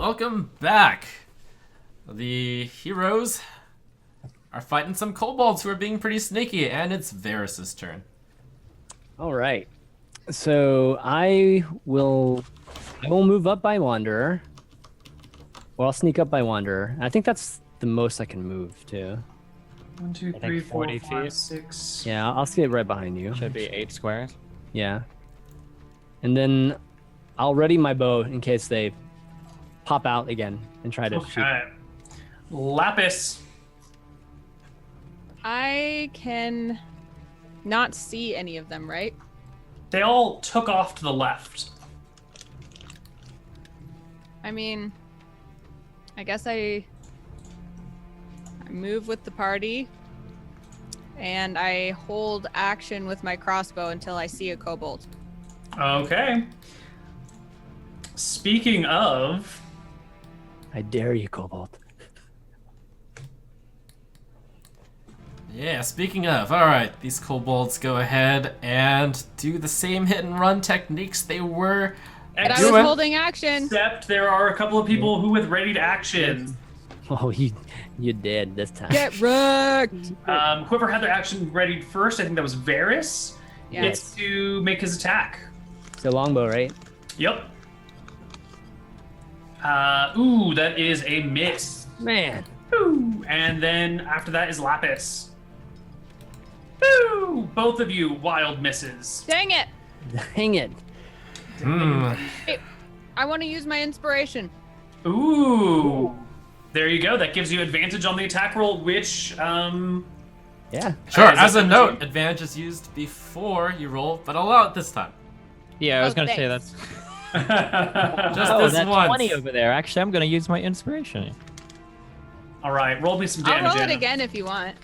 Welcome back. The heroes are fighting some kobolds who are being pretty sneaky, and it's Varys' turn. All right. So I will move up by Wanderer. Or I'll sneak up by Wanderer. I think that's the most I can move too. 1, 2, I 3, think 4, 40 5, feet. 6. Yeah, I'll sit right behind you. Should be 8 squares. Yeah. And then I'll ready my bow in case they pop out again and try to shoot. Okay. Lapis. I can not see any of them, right? They all took off to the left. I mean, I guess I move with the party, and I hold action with my crossbow until I see a kobold. Okay. Speaking of, I dare you, Kobold. Yeah, speaking of, alright, these kobolds go ahead and do the same hit and run techniques they were But I doing. was holding action. except there are a couple of people who with ready to action. Oh, you did this time. Get wrecked! Whoever had their action ready first, I think that was Varys, Yes. gets to make his attack. So longbow, right? Yep. Ooh, that is a miss. Man. Ooh, and then after that is Lapis. Ooh, both of you wild misses. Dang it! Dang it. Hey, I want to use my inspiration. Ooh. There you go. That gives you advantage on the attack roll, which, Yeah. Sure, Is as it a note, 17? advantage is used before you roll, but I'll allow it this time. Yeah, I was Oh, gonna say thanks. that's. Just Oh, this that's once. 20 over there. Actually, I'm gonna use my inspiration. all right, roll me some I'll damage. roll it Anna. again if you want.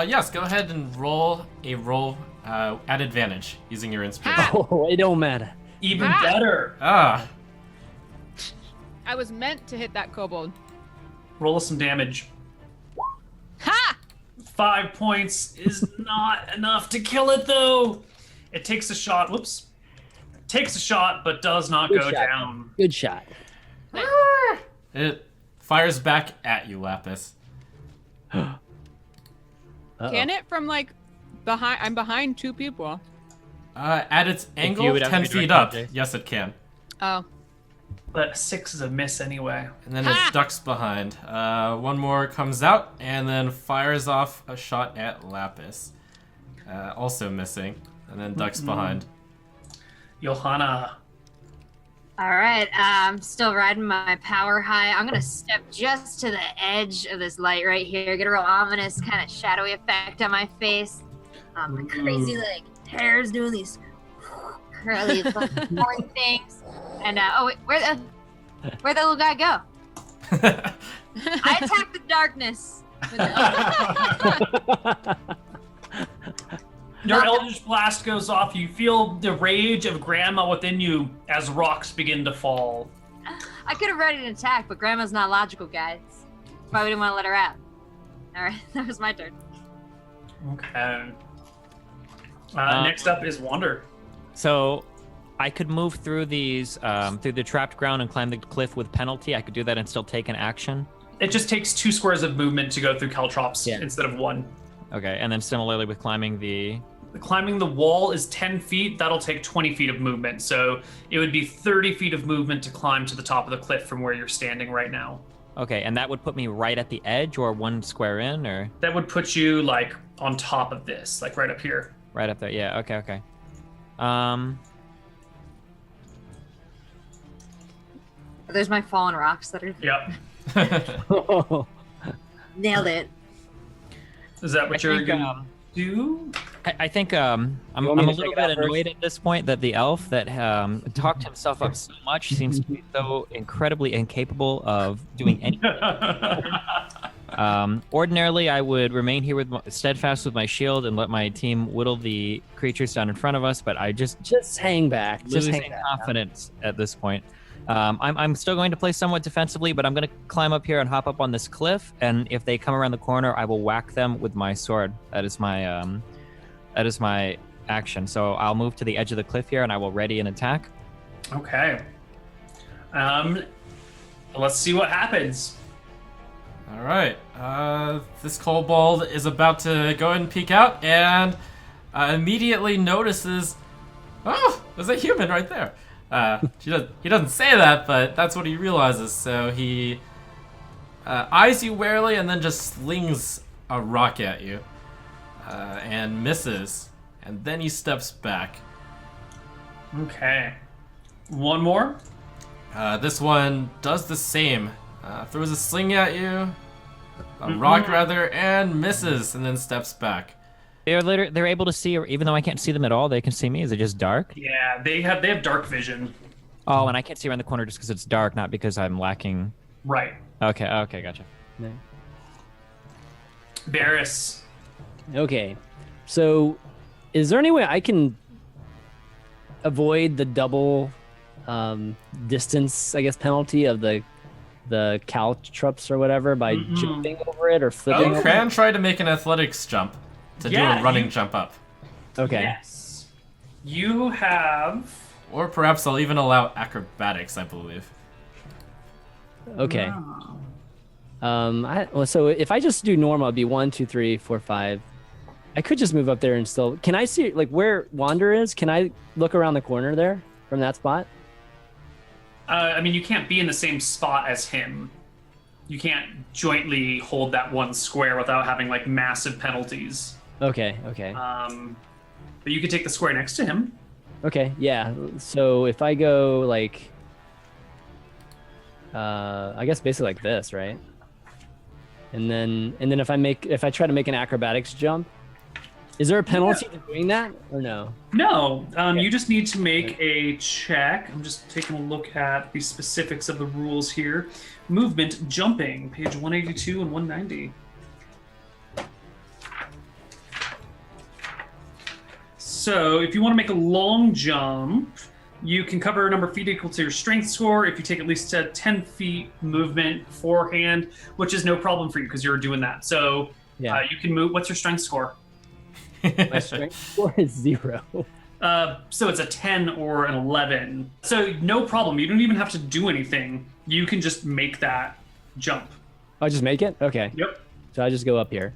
Yes, go ahead and roll a roll at advantage using your inspiration. Ha! Oh, it don't matter. Even Ah! better. Ah, I was meant to hit that kobold. Roll us some damage. Ha! 5 points is not enough to kill it, though. It takes a shot. Whoops. Takes a shot, but does not Good go shot. down. Good shot. it fires back at you, Lapis. Uh-oh. Can it from like behind? I'm behind two people. At its angle, would have 10 to be feet direct up. object. Yes, it can. Oh. But 6 is a miss anyway. And then Ha! it ducks behind. One more comes out and then fires off a shot at Lapis. Also missing. And then ducks behind. Johanna. All right, I'm still riding my power high. I'm gonna step just to the edge of this light right here, get a real ominous kind of shadowy effect on my face. My crazy like hairs doing these curly flowing things. And oh wait, where'd that little guy go? I attack the darkness. With the- Your Eldritch Blast goes off. You feel the rage of Grandma within you as rocks begin to fall. I could have ready an attack, but Grandma's not logical, guys. Probably didn't want to let her out. All right, that was my turn. Okay. Next up is Wander. So, I could move through these, through the trapped ground and climb the cliff with penalty. I could do that and still take an action. It just takes 2 squares of movement to go through Caltrops Yeah. instead of 1. Okay, and then similarly with climbing the. Climbing the wall is 10 feet. That'll take 20 feet of movement. So it would be 30 feet of movement to climb to the top of the cliff from where you're standing right now. Okay, and that would put me right at the edge, or 1 square in, or That would put you like on top of this, like right up here. right up there. Yeah. Okay. Okay. There's my fallen rocks that are Yep. nailed it. Is that what I you're think, gonna do? I think I'm a want me to little take it bit out annoyed at this point that the elf that talked himself up so much seems to be so incredibly incapable of doing anything. Ordinarily, I would remain here with steadfast with my shield and let my team whittle the creatures down in front of us, but I just hang back. Just losing hang back. confidence at this point. I'm still going to play somewhat defensively, but I'm going to climb up here and hop up on this cliff. And if they come around the corner, I will whack them with my sword. That is my action. So I'll move to the edge of the cliff here, and I will ready an attack. Okay. Let's see what happens. All right. This kobold is about to go ahead and peek out, and immediately notices, oh, there's a human right there. He doesn't say that, but that's what he realizes. So he eyes you warily and then just slings a rock at you and misses. And then he steps back. Okay. One more. This one does the same. Throws a sling at you, a rock rather, and misses, and then steps back. They're able to see, even though I can't see them at all. They can see me. Is it just dark? Yeah, they have dark vision. Oh, and I can't see around the corner just because it's dark, not because I'm lacking. Right. Okay, gotcha. No. Varys. Okay. So, is there any way I can avoid the double distance, I guess, penalty of the caltrops or whatever by jumping over it or flipping? You can try to make an athletics jump to do a running jump up. Okay. Yes. You have. Or perhaps I'll even allow acrobatics, I believe. Okay. Wow. So if I just do normal, it'd be 1, 2, 3, 4, 5. I could just move up there and still. Can I see like where Wander is? Can I look around the corner there from that spot? I mean, you can't be in the same spot as him. You can't jointly hold that one square without having like massive penalties. Okay. But you could take the square next to him. Okay. Yeah. So if I go like, I guess basically like this, right? And then if I try to make an acrobatics jump, is there a penalty to doing that or no? No, you just need to make a check. I'm just taking a look at the specifics of the rules here. Movement, jumping, page 182 and 190. So if you want to make a long jump, you can cover a number of feet equal to your strength score if you take at least 10 feet movement beforehand, which is no problem for you because you're doing that. So you can move. What's your strength score? My strength score is 0. So it's a 10 or an 11. So no problem. You don't even have to do anything. You can just make that jump. I just make it? Okay. Yep. So I just go up here.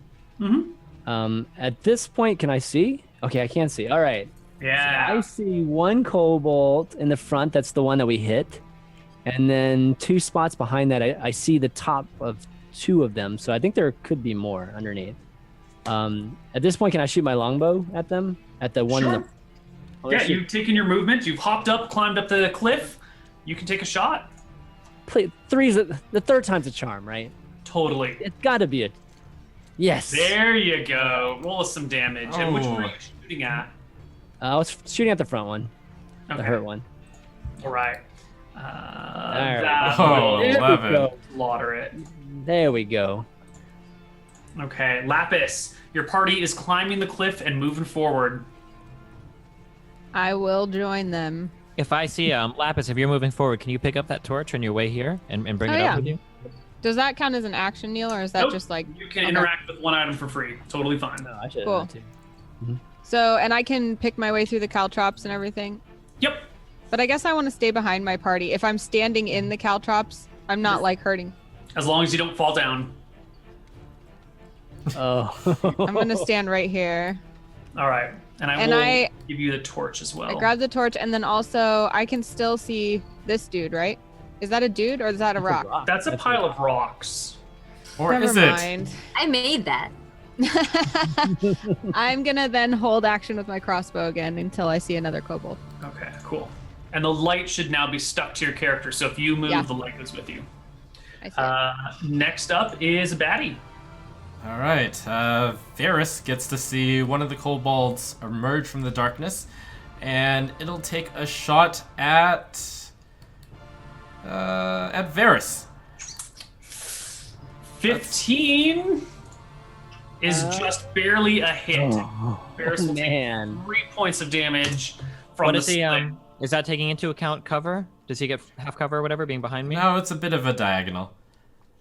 At this point, can I see? Okay, I can see. All right. Yeah. So I see one cobalt in the front. That's the one that we hit. And then 2 spots behind that, I see the top of 2 of them. So I think there could be more underneath. At this point, can I shoot my longbow at them? At the one in the... Yeah, you've taken your movement. You've hopped up, climbed up the cliff. You can take a shot. The third time's a charm, right? Totally. It's got to be a... Yes. There you go. Roll us some damage. And which one are you shooting at? I was shooting at the front one. Okay. The hurt one. All right. right. That Oh, will 11. slaughter it. There we go. Okay, Lapis, your party is climbing the cliff and moving forward. I will join them. If I see Lapis, if you're moving forward, can you pick up that torch on your way here and bring Oh, it yeah. up with you? Does that count as an action, Neil, or is that Nope. just like... You can interact with one item for free. Totally fine. No, I should Cool. have too. So, and I can pick my way through the caltrops and everything? Yep. But I guess I want to stay behind my party. If I'm standing in the caltrops, I'm not like hurting. As long as you don't fall down. Oh. I'm going to stand right here. All right. And I will give you the torch as well. I grab the torch, and then also I can still see this dude, right? Is that a dude or is that a rock? That's a pile of rocks. Or Never is it? mind. I made that. I'm gonna then hold action with my crossbow again until I see another kobold. Okay, cool. And the light should now be stuck to your character, so if you move, Yeah. the light goes with you. I see. Next up is Batty. All right. Varys gets to see one of the kobolds emerge from the darkness, and it'll take a shot at Varys. 15 is just barely a hit. Varys will take Man. 3 points of damage from What the is he? sling. Is that taking into account cover? Does he get half cover or whatever being behind me? No, it's a bit of a diagonal.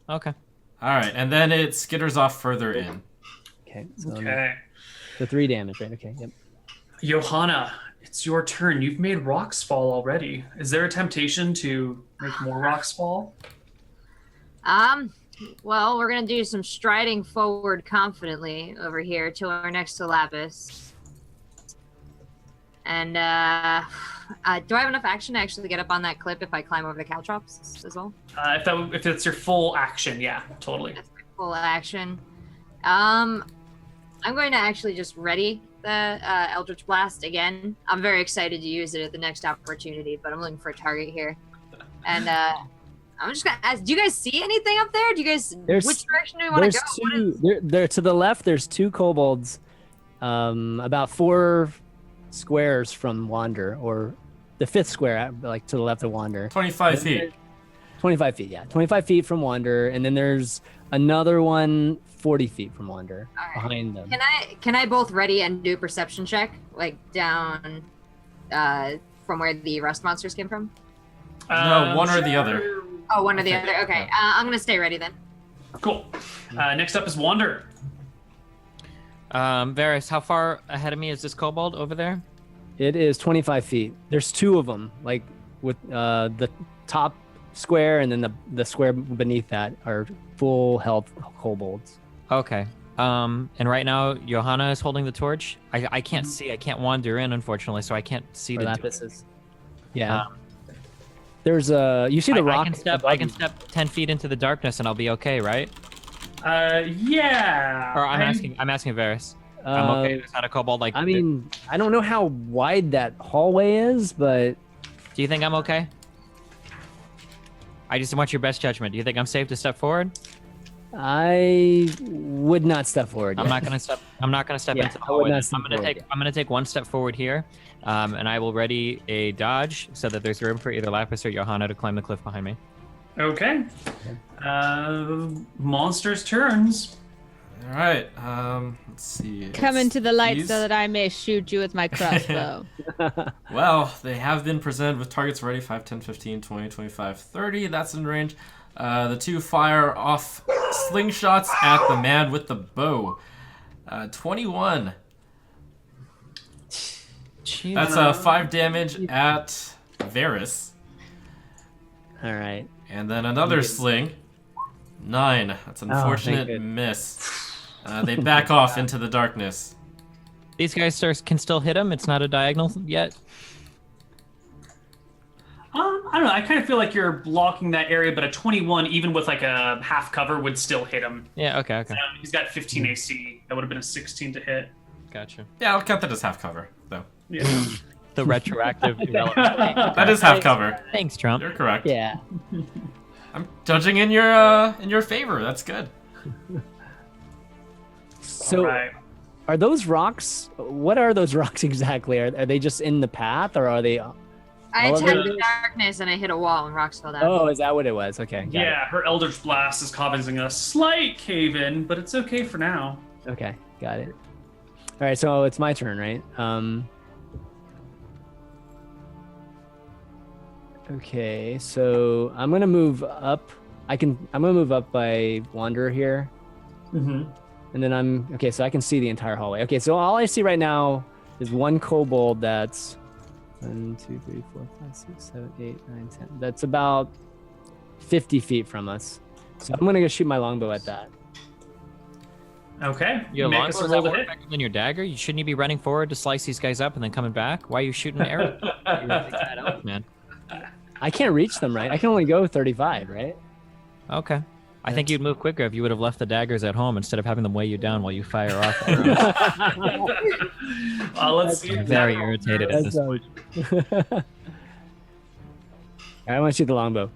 Okay. All right, and then it skitters off further in. Okay. So Okay. the 3 damage, right? Okay. Yep. Johanna, it's your turn. You've made rocks fall already. Is there a temptation to make more rocks fall? Well, we're gonna do some striding forward confidently over here till we're next to Lapis. And do I have enough action to actually get up on that cliff if I climb over the caltrops as well? If it's your full action, yeah, totally. That's my full action. I'm going to actually just ready the Eldritch Blast again. I'm very excited to use it at the next opportunity, but I'm looking for a target here. And I'm just gonna ask, do you guys see anything up there? Do you guys, which direction do we want to go? There to the left, there's 2 kobolds, about 4 squares from Wander, or the 5th square, like to the left of Wander. 25 feet. 25 feet, yeah. 25 feet from Wander, and then there's another one 40 feet from Wander behind them. Can I both ready and do a perception check, like down from where the rust monsters came from? No, one or the other. Oh, one or the other. Okay, I'm gonna stay ready then. Cool. Next up is Wander. Varys, how far ahead of me is this kobold over there? It is 25 feet. There's 2 of them, like with the top square and then the square beneath that are full health kobolds. Okay. And right now, Johanna is holding the torch. I can't see. I can't wander in, unfortunately, so I can't see the Lapises. Yeah. There's you see the rock. I can step 10 feet into the darkness and I'll be okay, right? Yeah. Or I'm asking Varys. I'm okay. There's not a kobold like. I mean, I don't know how wide that hallway is, but. Do you think I'm okay? I just want your best judgment. Do you think I'm safe to step forward? I would not step forward. I'm not gonna step into the hallway. I'm gonna take 1 step forward here, and I will ready a dodge so that there's room for either Lapis or Johanna to climb the cliff behind me. Okay. Monsters' turns. All right. Let's see. Come into the light so that I may shoot you with my crossbow. Well, they have been presented with targets ready 5, 10, 15, 20, 25, 30. That's in range. The 2 fire off slingshots at the man with the bow. 21. Jeez. That's 5 damage at Varys. All right. And then another sling. 9. That's an unfortunate miss. They back off into the darkness. These guys can still hit him. It's not a diagonal yet. I don't know. I kind of feel like you're blocking that area, but a 21, even with like a half cover, would still hit him. Yeah. Okay. He's got 15 AC. That would have been a 16 to hit. Gotcha. Yeah, I'll count that as half cover, though. Yeah. The retroactive irrelevant. That is half cover. Thanks, Trump. You're correct. Yeah. I'm judging in your favor. That's good. So, Right. are those rocks? What are those rocks exactly? Are they just in the path, or are they? I All of attacked it? the darkness and I hit a wall and rocks fell down. Oh, is that what it was? Okay. got Yeah, her Eldritch Blast is causing a slight cave-in, but it's okay for now. it. Okay, got it. All right, so it's my turn, right? Okay, so I'm gonna move up. I'm gonna move up by Wanderer here, Mm-hmm. and then so I can see the entire hallway. Okay, so all I see right now is 1 kobold that's 1, 2, 3, 4, 5, 6, 7, 8, 9, 10. That's about 50 feet from us. So I'm gonna go shoot my longbow at that. Okay. Your Make longbow us is a that roll to more hit. effective than your dagger? Shouldn't you be running forward to slice these guys up and then coming back? Why are you shooting an arrow? You're gonna take that out, man. I can't reach them, right? I can only go 35, right? Okay. I think you'd move quicker if you would have left the daggers at home instead of having them weigh you down while you fire off arrows. Let's see. I'm very irritated at this point. I want to shoot the longbow.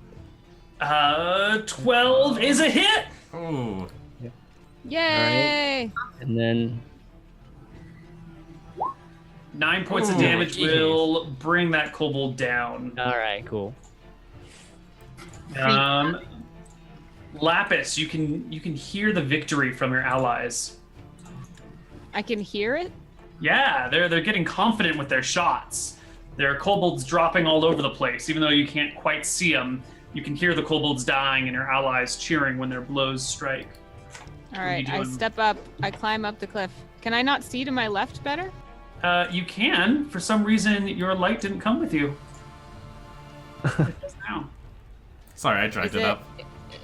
12 is a hit. Ooh. Yay! And then 9 points of Ooh, damage jeez. will bring that kobold down. all right, cool. Lapis, you can hear the victory from your allies. I can hear it. Yeah, they're getting confident with their shots. There are kobolds dropping all over the place, even though you can't quite see them. You can hear the kobolds dying and your allies cheering when their blows strike. All right, I doing? step up. I climb up the cliff. Can I not see to my left better? You can. For some reason, your light didn't come with you. It does now. Sorry, I dragged it up.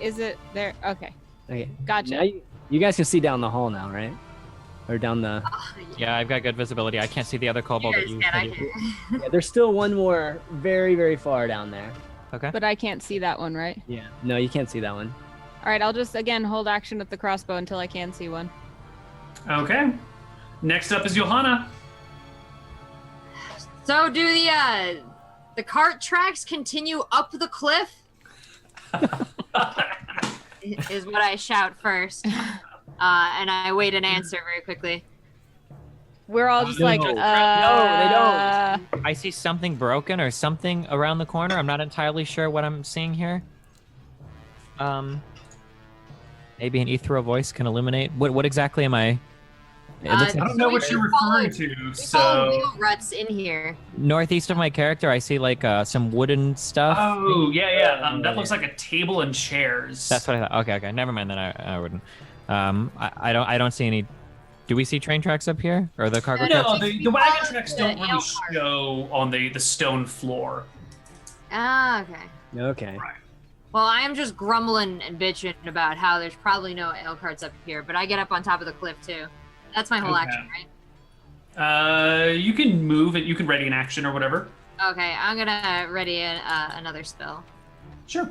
is it there? Okay, Okay. gotcha. Now you guys can see down the hall now, right? Or down the. Yeah, I've got good visibility. I can't see the other kobold that you. I said can. Yeah, there's still one more very, very far down there. Okay. But I can't see that one, right? Yeah. No, you can't see that one. All right, I'll just again hold action with the crossbow until I can see one. Okay. Next up is Johanna. So do the cart tracks continue up the cliff? Is what I shout first. And I wait an answer very quickly. We're all just No. like, No, they don't. I see something broken or something around the corner. I'm not entirely sure what I'm seeing here. Maybe an ethereal voice can illuminate. What exactly am I? It looks I like don't know what you're referring to, We follow so. wheel ruts in here. northeast of my character. I see like some wooden stuff. Oh, yeah. That looks like a table and chairs. That's what I thought. Okay. Never mind. Then I wouldn't. I don't see any. Do we see train tracks up here or the cargo No, tracks? the wagon tracks The don't ale really cart. show on the stone floor. Ah, okay. Okay. Right. Well, I am just grumbling and bitching about how there's probably no ale carts up here, but I get up on top of the cliff too. That's my whole Okay. action, right? You can move it. You can ready an action or whatever. Okay, I'm gonna ready another spell. Sure.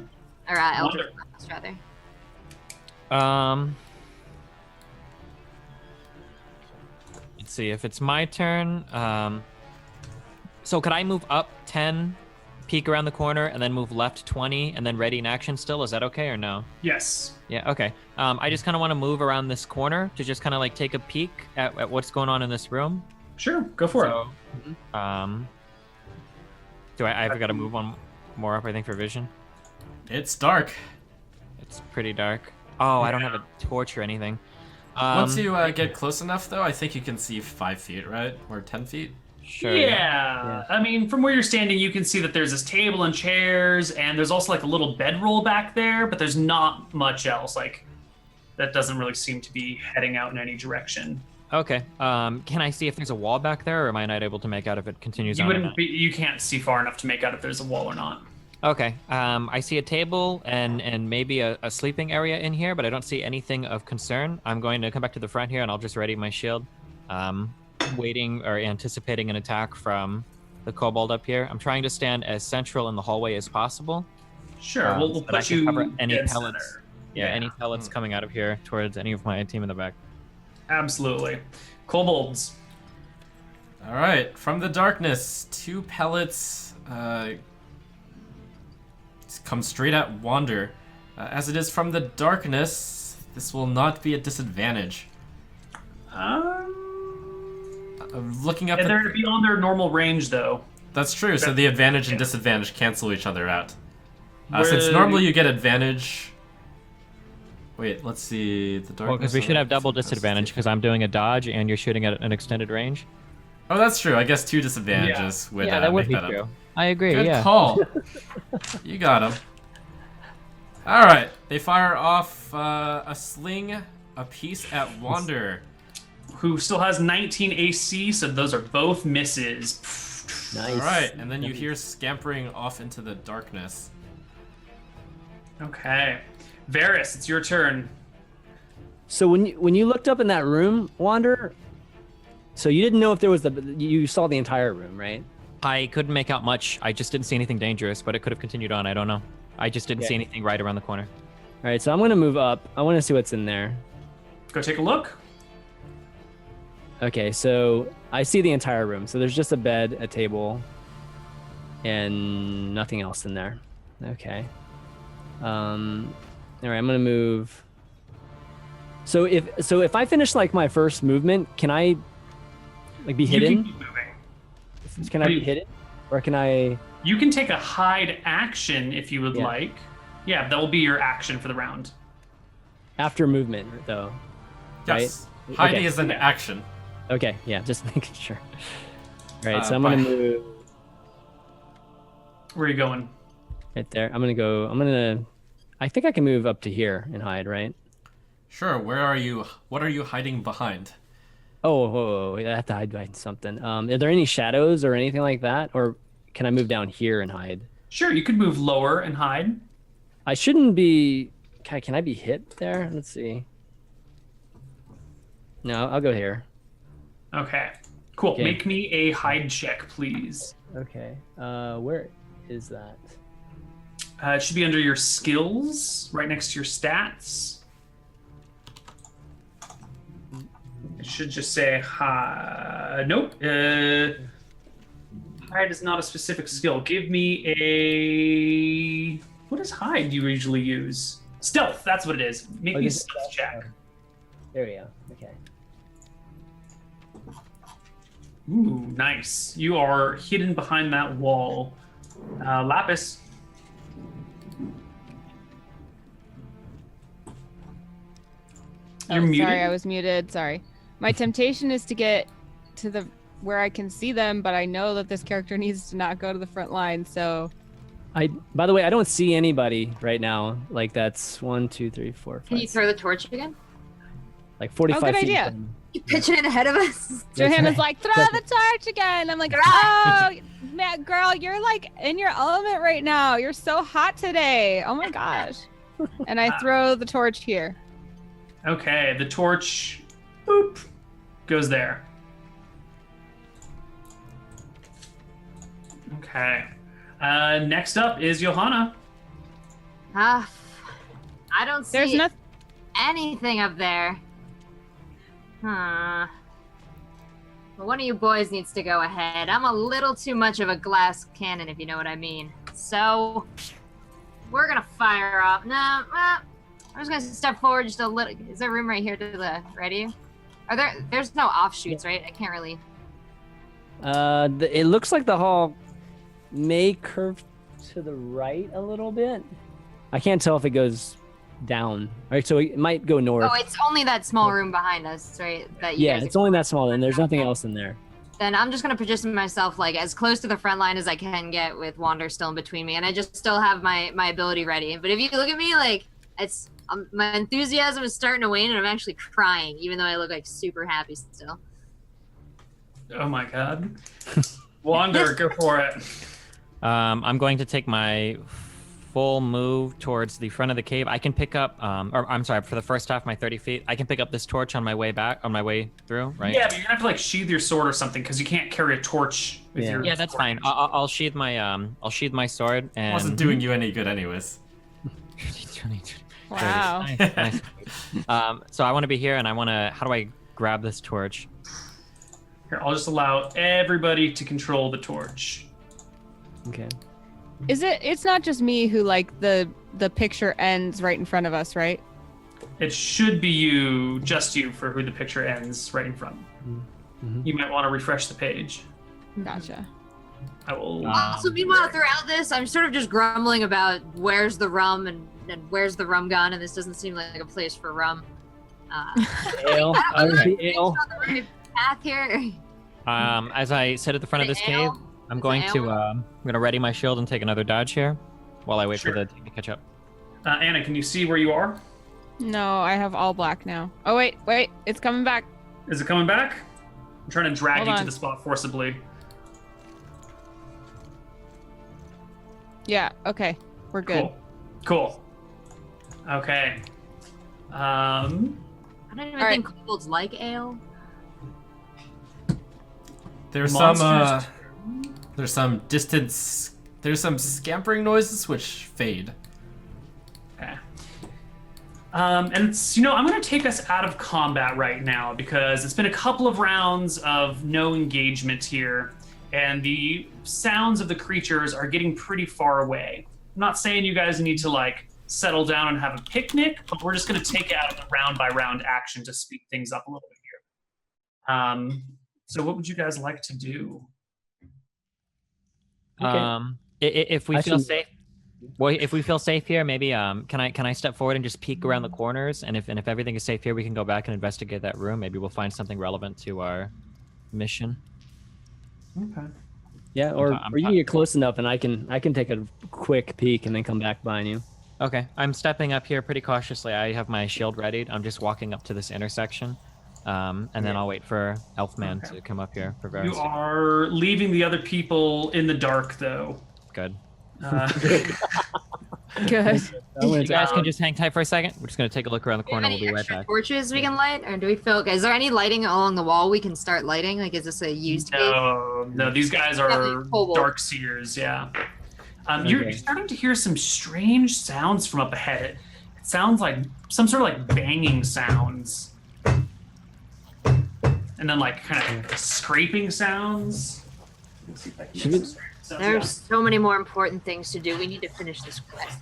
Or Eldritch Wonder. Blast, rather. Let's see if it's my turn. So could I move up 10, peek around the corner, and then move left 20, and then ready in action still? Is that okay or no? Yes. Yeah, okay. I just kind of want to move around this corner to just kind of like take a peek at what's going on in this room. Sure. Go for it. So, I've got to move one more up, I think, for vision? It's dark. It's pretty dark. Oh, I don't have a torch or anything. Once you get close enough, though, I think you can see 5 feet, right? Or 10 feet? Sure. Yeah. I mean, from where you're standing, you can see that there's this table and chairs, and there's also like a little bedroll back there, but there's not much else. Like, that doesn't really seem to be heading out in any direction. Okay. Can I see if there's a wall back there, or am I not able to make out if it continues You on? or wouldn't not? be, you can't see far enough to make out if there's a wall or not. Okay. I see a table and maybe a sleeping area in here, but I don't see anything of concern. I'm going to come back to the front here, and I'll just ready my shield. Waiting or anticipating an attack from the kobold up here. I'm trying to stand as central in the hallway as possible. Sure, we'll so that I put can you cover any dead pellets. center. Yeah, any pellets coming out of here towards any of my team in the back. Absolutely. Kobolds. All right, from the darkness, 2 pellets come straight at Wander. As it is from the darkness, this will not be a disadvantage. Looking up, They're beyond their normal range, though. that's true. So the advantage and disadvantage cancel each other out. Since Where- normally you get advantage. Wait, let's see. The darkness. Well, because we should have double that's- disadvantage because I'm doing a dodge and you're shooting at an extended range. Oh, that's true. I guess 2 disadvantages would yeah, that would make be that true. up. I agree. Good yeah. call. You got him. All right, they fire off a sling apiece at Wander. Who still has 19 AC, so those are both misses. Nice. All right, and then you hear scampering off into the darkness. Okay. Varys, it's your turn. So when you looked up in that room, Wander, so you didn't know if there was you saw the entire room, right? I couldn't make out much. I just didn't see anything dangerous, but it could have continued on. I don't know. I just didn't see anything right around the corner. All right, so I'm gonna move up. I want to see what's in there. Go take a look. Okay, so I see the entire room. So there's just a bed, a table, and nothing else in there. Okay. All right, I'm gonna move. So if I finish like my first movement, can I like be You hidden? can keep moving. Can I be hidden, or can I? You can take a hide action if you would Yeah. like. Yeah, that will be your action for the round. After movement, though. Yes, Right? hiding Okay. is an action. Okay, yeah, just making sure. All right, so I'm by- gonna move Where are you going? right there. I'm gonna. I think I can move up to here and hide, right? Sure. Where are you? What are you hiding behind? Oh, whoa, I have to hide behind something. Are there any shadows or anything like that, or can I move down here and hide? Sure, you could move lower and hide. I shouldn't be. Can I be hit there? Let's see. No, I'll go here. Okay. Cool. Okay. Make me a hide check, please. Okay. Where is that? It should be under your skills, right next to your stats. It should just say nope. Hide is not a specific skill. Give me a... What is hide you usually use? Stealth, that's what it is. Make me a stealth check. There we go. Okay. Ooh, nice. You are hidden behind that wall. Lapis. You're muted. Sorry, I was muted. Sorry. My temptation is to get to the where I can see them, but I know that this character needs to not go to the front line, so... By the way, I don't see anybody right now. Like, that's 1, 2, 3, 4, 5. Can you throw the torch again? Like 45 good feet. idea. You pitching it ahead of us? Johanna's like, throw the torch again. I'm like, oh, man, girl, you're like in your element right now. You're so hot today. Oh my gosh. And I throw the torch here. Okay, the torch, boop, goes there. Okay. Next up is Johanna. I don't see There's nothing. anything up there. Well, one of you boys needs to go ahead. I'm a little too much of a glass cannon, if you know what I mean. So, we're gonna fire off. No, I'm just gonna step forward just a little. Is there room right here to the right of you? There's no offshoots, right? I can't really. It looks like the hall may curve to the right a little bit. I can't tell if it goes down. All right, so it might go north. Oh, it's only that small room behind us, right? That you Yeah, guys it's only that small, and there's nothing else in there. Then I'm just gonna position myself like as close to the front line as I can get with Wander still in between me, and I just still have my ability ready. But if you look at me, like it's my enthusiasm is starting to wane, and I'm actually crying, even though I look like super happy still. Oh my god. Wander, go for it. I'm going to take my full move towards the front of the cave. I can pick up, or I'm sorry, for the first half, my 30 feet, I can pick up this torch on my way back, on my way through, right? Yeah, but you're gonna have to like sheathe your sword or something because you can't carry a torch with your. Yeah, that's fine. I'll sheathe my sword and. Wasn't doing you any good, anyways. Wow. Nice. So I want to be here, and I want to. How do I grab this torch? Here, I'll just allow everybody to control the torch. Okay. It's not just me who like the picture ends right in front of us, right? It should be just you for who the picture ends right in front. Mm-hmm. You might want to refresh the page. Gotcha. I will. So meanwhile, throughout this, I'm sort of just grumbling about where's the rum and where's the rum gun, and this doesn't seem like a place for rum. Ale. I don't know if Okay. I'm on the right path here. As I sit at the front of this cave, I'm going to ready my shield and take another dodge here, while I wait for the team to catch up. Anna, can you see where you are? No, I have all black now. Oh wait, it's coming back. Is it coming back? I'm trying to drag Hold you to on. the spot forcibly. Yeah. Okay, we're good. Cool. Okay. I don't even All right. think kobolds like ale. There's Monsters. there's some distance. There's some scampering noises which fade. Okay. And it's, I'm going to take us out of combat right now because it's been a couple of rounds of no engagement here, and the sounds of the creatures are getting pretty far away. I'm not saying you guys need to like settle down and have a picnic, but we're just going to take it out of the round by round action to speed things up a little bit here. So what would you guys like to do? If we feel Actually- safe, well, if we feel safe here, maybe can I step forward and just peek around the corners, and if everything is safe here, we can go back and investigate that room. Maybe we'll find something relevant to our mission. Okay. Yeah, or I'm- you can get close enough, and I can take a quick peek and then come back behind you. Okay, I'm stepping up here pretty cautiously. I have my shield readied. I'm just walking up to this intersection, and then I'll wait for Elfman to come up here for You various. are leaving the other people in the dark, though. Good. Good. You guys can just hang tight for a second. We're just gonna take a look around the Do you have corner. We'll any be right extra back. torches we can light, or do we feel? Is there any lighting along the wall we can start lighting? Like, is this a used cave? No, these guys are Cobalt. dark seers, yeah. You're starting to hear some strange sounds from up ahead. It sounds like some sort of like banging sounds. And then like kind of scraping sounds. Let's see if I can get some scraping sounds. There's so many more important things to do. We need to finish this quest.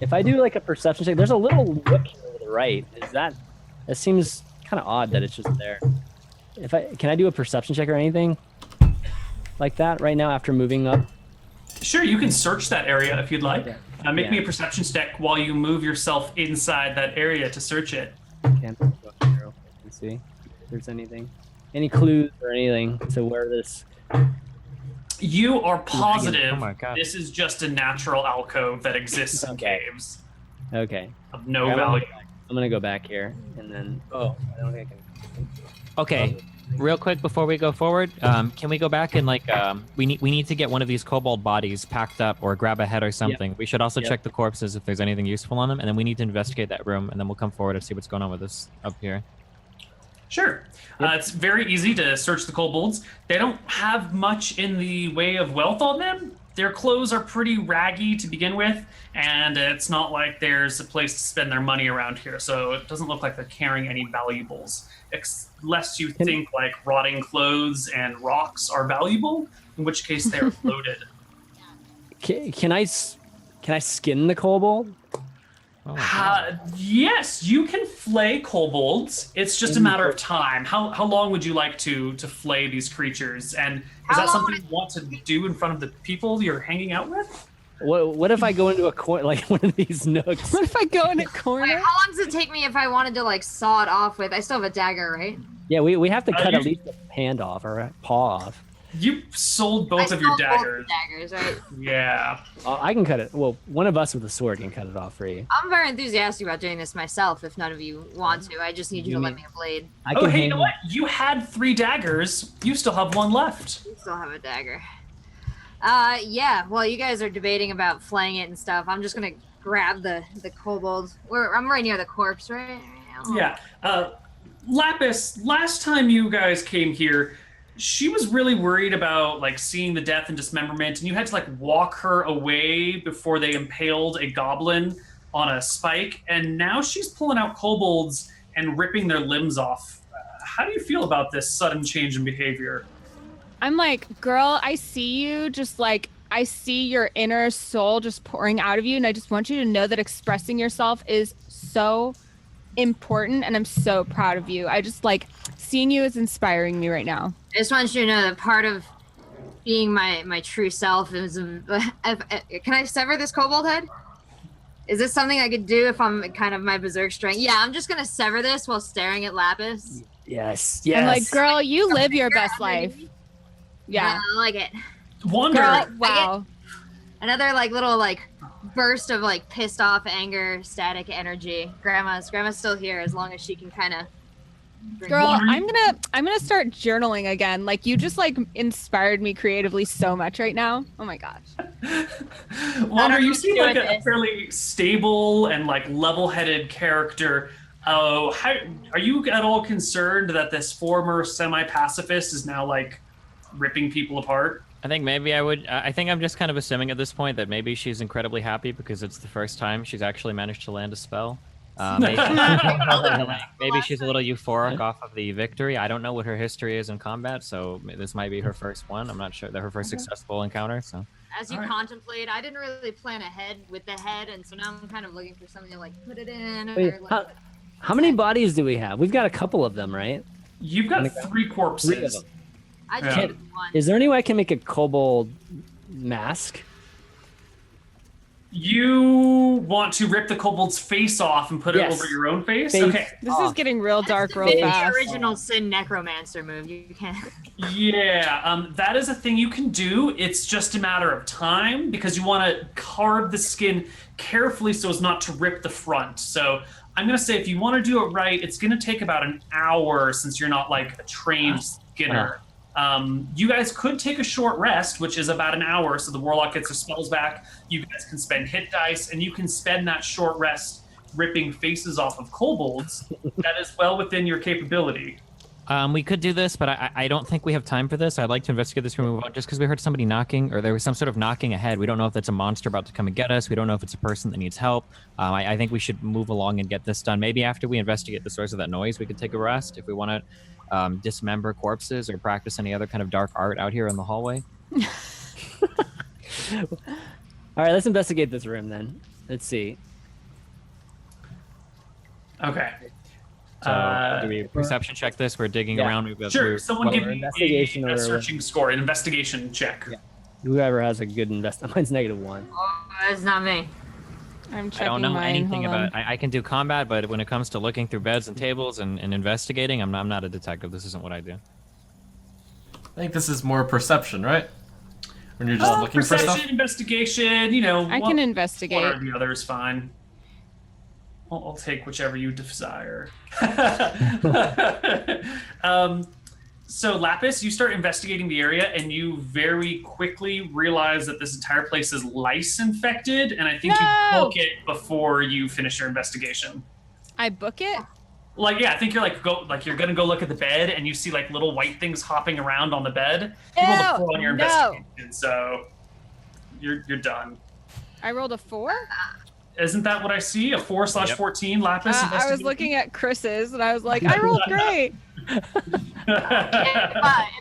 If I do like a perception check, there's a little nook here to the right. That seems kind of odd that it's just there. Can I do a perception check or anything like that right now after moving up? Sure, you can search that area if you'd like. Make me Yeah. a perception check while you move yourself inside that area to search it. Let's see if there's any clues or anything to where this. You are positive Oh my God. this is just a natural alcove that exists in Okay. caves Okay, of no Yeah, value. I'm gonna go back here and then. Oh, I don't think I can. Okay, real quick before we go forward, can we go back and like we need to get one of these kobold bodies packed up or grab a head or something. We should also Yep. check the corpses if there's anything useful on them, and then we need to investigate that room, and then we'll come forward and see what's going on with this up here. Sure. It's very easy to search the kobolds. They don't have much in the way of wealth on them. Their clothes are pretty raggy to begin with, and it's not like there's a place to spend their money around here, so it doesn't look like they're carrying any valuables. Unless you think like rotting clothes and rocks are valuable, in which case they're loaded. Can I skin the kobold? Oh my God. Yes, you can flay kobolds. It's just a matter of time. How long would you like to flay these creatures? And is How that long something you want to do in front of the people you're hanging out with? What if I go into a corner, like one of these nooks? What if I go in a Wait, corner? how long does it take me if I wanted to like saw it off with? I still have a dagger, right? Yeah, we have to cut you- at least a hand off or a paw off. You sold both I of your sold both daggers. daggers, right? Yeah. I can cut it. Well, one of us with a sword can cut it off for you. I'm very enthusiastic about doing this myself. If none of you want to, I just need you to let me a blade. I Oh, can hey, you hang- know what? You had 3 daggers. You still have 1 left. You still have a dagger. Yeah. While you guys are debating about flaying it and stuff, I'm just gonna grab the kobold. I'm right near the corpse, right? Yeah. Lapis, last time you guys came here, she was really worried about like seeing the death and dismemberment, and you had to like walk her away before they impaled a goblin on a spike, and now she's pulling out kobolds and ripping their limbs off. How do you feel about this sudden change in behavior? I'm like, girl, I see you just like, I see your inner soul just pouring out of you. And I just want you to know that expressing yourself is so important. And I'm so proud of you. I just like seeing you is inspiring me right now. I just want you to know that part of being my true self is. Can I sever this kobold head? Is this something I could do if I'm kind of my berserk strength? Yeah, I'm just gonna sever this while staring at Lapis. Yes. I'm like, girl, you live your best life. Yeah. I like it. Wonder. Girl, wow. Another like little like burst of like pissed off anger, static energy. Grandma's still here as long as she can kind of. Girl, Wonder- I'm gonna start journaling again. Like you just like inspired me creatively so much right now. Oh my gosh. Wonder, you what seem to do like with a this. fairly stable and like level-headed character. Oh, are you at all concerned that this former semi-pacifist is now like ripping people apart? I think maybe I would. I think I'm just kind of assuming at this point that maybe she's incredibly happy because it's the first time she's actually managed to land a spell. Maybe, maybe she's a little euphoric off of the victory. I don't know what her history is in combat, so this might be her first one. I'm not sure that her first successful encounter. So As you Alright. contemplate, I didn't really plan ahead with the head, and so now I'm kind of looking for something to like put it in. Wait, Or, like, how many bodies do we have? We've got a couple of them, right? You've got 3 corpses. 3 of them. I just Yeah. need one. Is there any way I can make a kobold mask? You want to rip the kobold's face off and put it Yes. over your own face? Face. Okay. This Oh. is getting real dark real It's the fast. original Sin Necromancer move. You can't. Yeah, that is a thing you can do. It's just a matter of time because you want to carve the skin carefully so as not to rip the front. So I'm going to say if you want to do it right, it's going to take about an hour since you're not like a trained skinner. You guys could take a short rest, which is about an hour, so the warlock gets their spells back. You guys can spend hit dice, and you can spend that short rest ripping faces off of kobolds. That is well within your capability. We could do this, but I don't think we have time for this. I'd like to investigate this room just because we heard somebody knocking, or there was some sort of knocking ahead. We don't know if that's a monster about to come and get us. We don't know if it's a person that needs help. I think we should move along and get this done. Maybe after we investigate the source of that noise, we could take a rest if we want to dismember corpses or practice any other kind of dark art out here in the hallway. All right, let's investigate this room then. Let's see. Okay. So do we perception check this? We're digging around. Sure. Someone give me investigation a searching score, an investigation check. Yeah. Whoever has a good mine's -1. Oh, that's not me. I'm checking I don't know mine. anything Hold about. on. I can do combat, but when it comes to looking through beds and tables and investigating, I'm not a detective. This isn't what I do. I think this is more perception, right? When you're just looking for Perception, stuff. investigation, you know. I can investigate. One or the other is fine. I'll take whichever you desire. So Lapis, you start investigating the area, and you very quickly realize that this entire place is lice infected, and I think you book it before you finish your investigation. I book it? Like, yeah, I think you're gonna go look at the bed, and you see like little white things hopping around on the bed. You rolled a 4 on your investigation, so you're done. I rolled a 4? Isn't that what I see? A 4/14 Lapis investigation? I was looking at Chris's, and I was like, I rolled great. If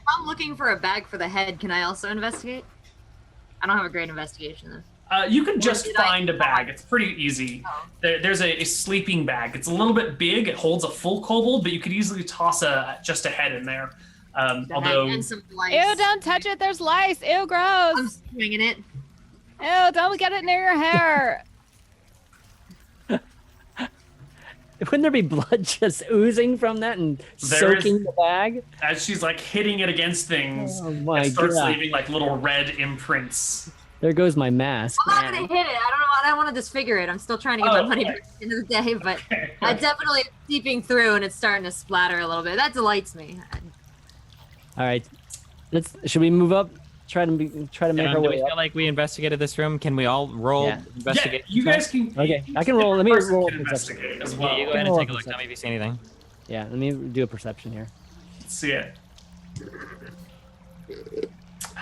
I'm looking for a bag for the head, can I also investigate? I don't have a great investigation though. You can just find a bag. It's pretty easy. There's a sleeping bag. It's a little bit big. It holds a full kobold, but you could easily toss just a head in there. Although, and some lice. Ew, don't touch it. There's lice. Ew, I'm gross. swinging it. Ew, don't get it near your hair. Wouldn't there be blood just oozing from that and soaking the bag? as she's like hitting it against things, Oh my it starts God. leaving like little red imprints. There goes my mask. I'm not gonna hit it. I don't know. I don't want to disfigure it. I'm still trying to get my money back at the end of the day, but I definitely am seeping through and it's starting to splatter a little bit. That delights me. All right, should we move up? Try to make our Do we way feel up. like we investigated this room? Can we all roll Yeah. investigate? Yeah, you guys can. Okay, I can roll. Let me person roll can perception. investigate as Yeah, well. you go ahead and Roll take a up look. Tell perception. me if you see anything. Yeah, let me do a perception here. Let's see it.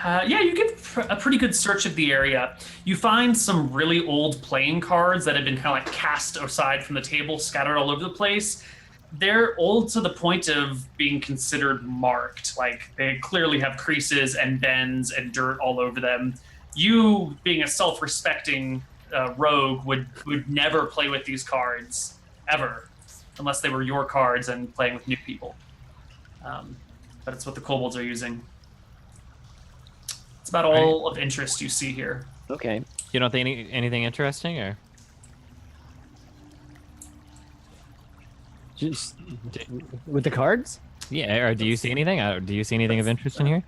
Yeah, you get a pretty good search of the area. You find some really old playing cards that have been kind of like cast aside from the table, scattered all over the place. They're old to the point of being considered marked. Like, they clearly have creases and bends and dirt all over them. You, being a self-respecting rogue, would never play with these cards, ever, unless they were your cards and playing with new people. But it's what the kobolds are using. It's about all of interest you see here. Okay. You don't think anything interesting, or Just with the cards? yeah, or do you see anything? Do you see anything of interest in here?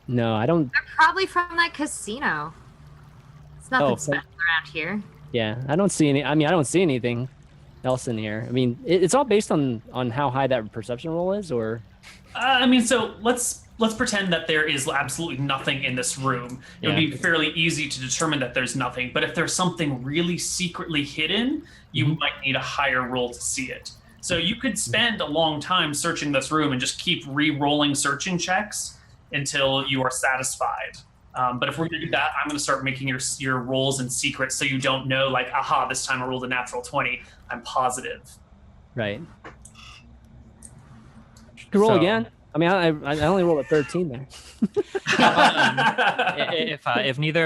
No, I don't. They're probably from that casino. It's nothing Oh, special around here. Yeah, I don't see any. I mean, I don't see anything else in here. I mean, it's all based on how high that perception roll is, or. I mean, so let's pretend that there is absolutely nothing in this room. It would Yeah. be fairly easy to determine that there's nothing. But if there's something really secretly hidden, you might need a higher roll to see it. So you could spend a long time searching this room and just keep re-rolling searching checks until you are satisfied. But if we're going to do that, I'm going to start making your rolls in secret so you don't know, like, aha, this time I rolled a natural 20. I'm positive. Right. You can roll So- again. I mean, I only rolled a 13 there. If neither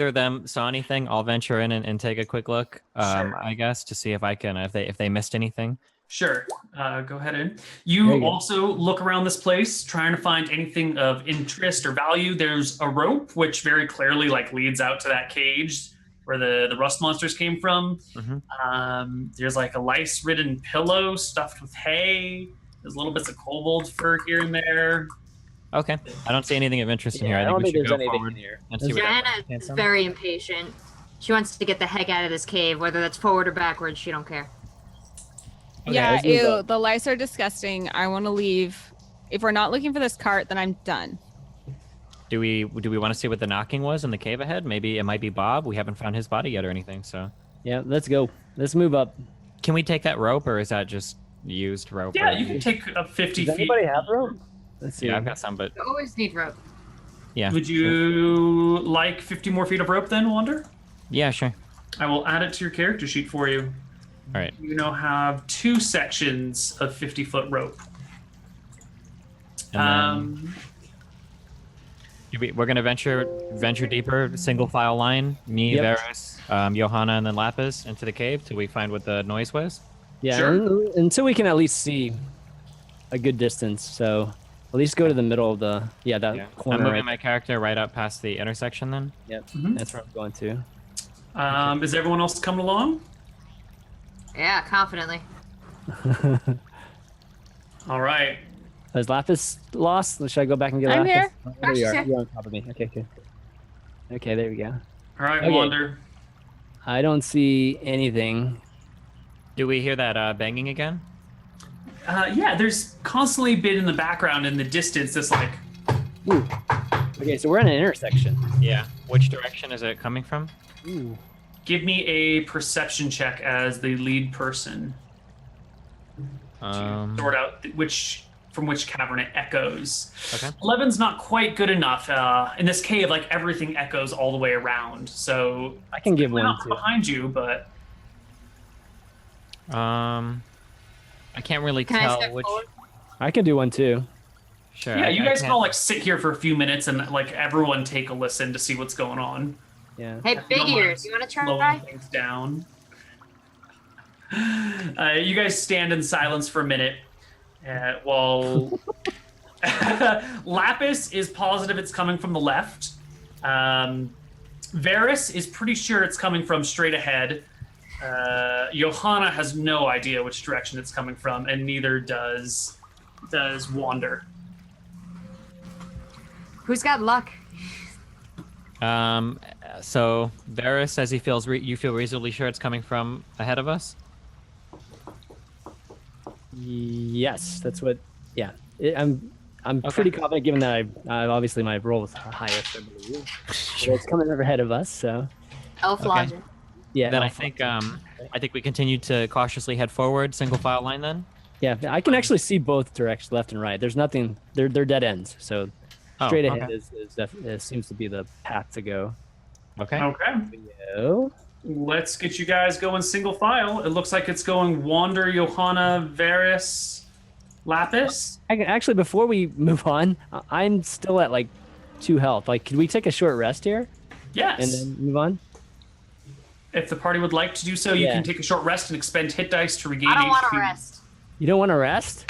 of them saw anything, I'll venture in and take a quick look. Sure. I guess to see if I can if they missed anything. Sure. Go ahead in. There You you go. also look around this place, trying to find anything of interest or value. There's a rope, which very clearly like leads out to that cage where the rust monsters came from. There's like a lice-ridden pillow stuffed with hay. There's little bits of kobold fur here and there. Okay, I don't see anything of interest in here. Yeah, I I think don't we think should there's go anything forward in here. and see what Joanna else. is very impatient. She wants to get the heck out of this cave, whether that's forward or backwards. She don't care. Okay, Yeah, let's move ew, up. the lice are disgusting. I want to leave. If we're not looking for this cart, then I'm done. Do we want to see what the knocking was in the cave ahead? Maybe it might be Bob. We haven't found his body yet or anything. So Yeah, let's go. Let's move up. can we take that rope, or is that just used rope? Yeah, or- you can take up 50 Does feet. anybody have rope? Let's see. Yeah, I've got some, but You always need rope. yeah. Would you like 50 more feet of rope then, Wander? Yeah, sure. I will add it to your character sheet for you. All right. You now have 2 sections of 50-foot rope. And then we're gonna venture deeper, single file line. Me, Yep. Varus, Johanna, and then Lapis into the cave till we find what the noise was. Yeah, Sure. until we can at least see a good distance. So at least go to the middle of the that Yeah. corner. I'm moving Right. my character right up past the intersection. Then. Yep, Mhm. that's where I'm going to. Is everyone else coming along? Yeah, confidently. All right. Is Lapis lost? Should I go back and get I'm Lapis? here. Oh, there you are. She's here. You're on top of me. Okay, good. Okay, there we go. All right, Okay. Wander. I don't see anything. Do we hear that banging again? Yeah, there's constantly a bit in the background in the distance that's like, Ooh. Okay, so we're in an intersection. Yeah. Which direction is it coming from? Ooh. give me a perception check as the lead person to sort out from which cavern it echoes. Okay. 11's not quite good enough. In this cave, like everything echoes all the way around. So I can give we're one not too. behind you, but I can't really Can I tell step which. forward? I can do one too. Sure. yeah, I- you I guys can't- can all like sit here for a few minutes and like everyone take a listen to see what's going on. Yeah. Hey, big No ears, one's you want to try? slowing things down. You guys stand in silence for a minute while Lapis is positive it's coming from the left. Varus is pretty sure it's coming from straight ahead. Johanna has no idea which direction it's coming from, and neither does Wander. Who's got luck? So Varus says he feels you feel reasonably sure it's coming from ahead of us. Yes, that's what. Yeah, I'm Okay. pretty confident given that I obviously my roll is highest. I believe. So it's coming over ahead of us. So Elf Okay. logic. yeah. Then I think we continue to cautiously head forward, single file line. Then. Yeah, I can actually see both directions, left and right. There's nothing. They're dead ends. So Oh, straight ahead okay. seems to be the path to go. Okay. Okay. Oh, Let's get you guys going single file. It looks like it's going Wander, Johanna, Varus, Lapis. actually, before we move on, I'm still at like 2 health. Like, could we take a short rest here Yes. and then move on? If the party would like to do so, you Yeah. can take a short rest and expend hit dice to regain I don't want HP. to rest. You don't want to rest?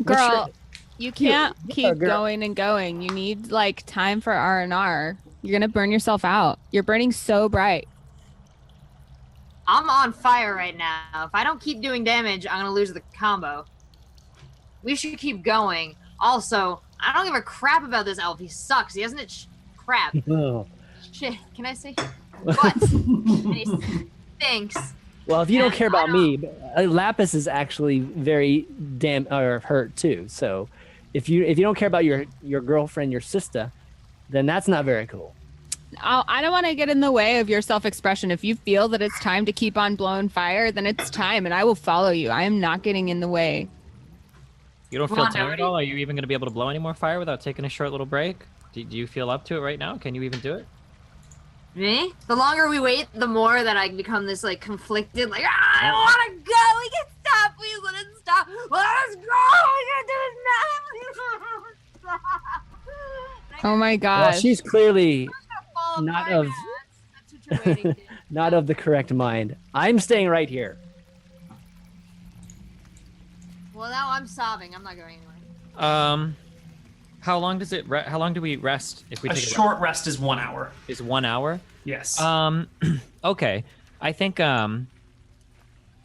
Girl, you can't Yeah, keep girl. going and going. You need like time for R&R. You're gonna burn yourself out. You're burning so bright. I'm on fire right now. If I don't keep doing damage, I'm gonna lose the combo. We should keep going. Also, I don't give a crap about this elf. He sucks. He doesn't crap. Oh. Shit. Can I say what? And he stinks. Well, if you don't Yeah, care I about me, Lapis is actually very hurt too. So, if you don't care about your girlfriend, your sister, then that's not very cool. I don't want to get in the way of your self-expression. If you feel that it's time to keep on blowing fire, then it's time, and I will follow you. I am not getting in the way. You don't feel Wander, tired at all? Are you even going to be able to blow any more fire without taking a short little break? Do you feel up to it right now? Can you even do it? Me? The longer we wait, the more that I become this like conflicted, like I don't want to go. We can stop. Please let it stop. Let us go. We can do it now. Oh my Well, gosh. she's clearly Fall not apart, of- man. That's what you're waiting to. not of the correct mind. I'm staying right here. Well, now I'm sobbing. I'm not going anywhere. How long does it? How long do we rest if we A take short rest is 1 hour. Is 1 hour? Yes. Okay. I think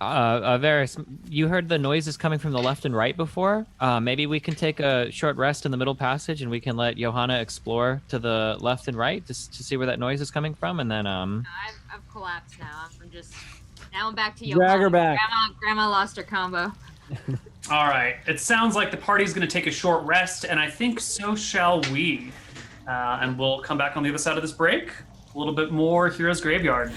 Varus, you heard the noises coming from the left and right before. Maybe we can take a short rest in the middle passage, and we can let Johanna explore to the left and right to see where that noise is coming from, and then I've collapsed now. I'm just now I'm back to Drag her Johanna. back. Grandma lost her combo. All right. It sounds like the party's going to take a short rest, and I think so shall we. And we'll come back on the other side of this break. A little bit more Heroes Graveyard.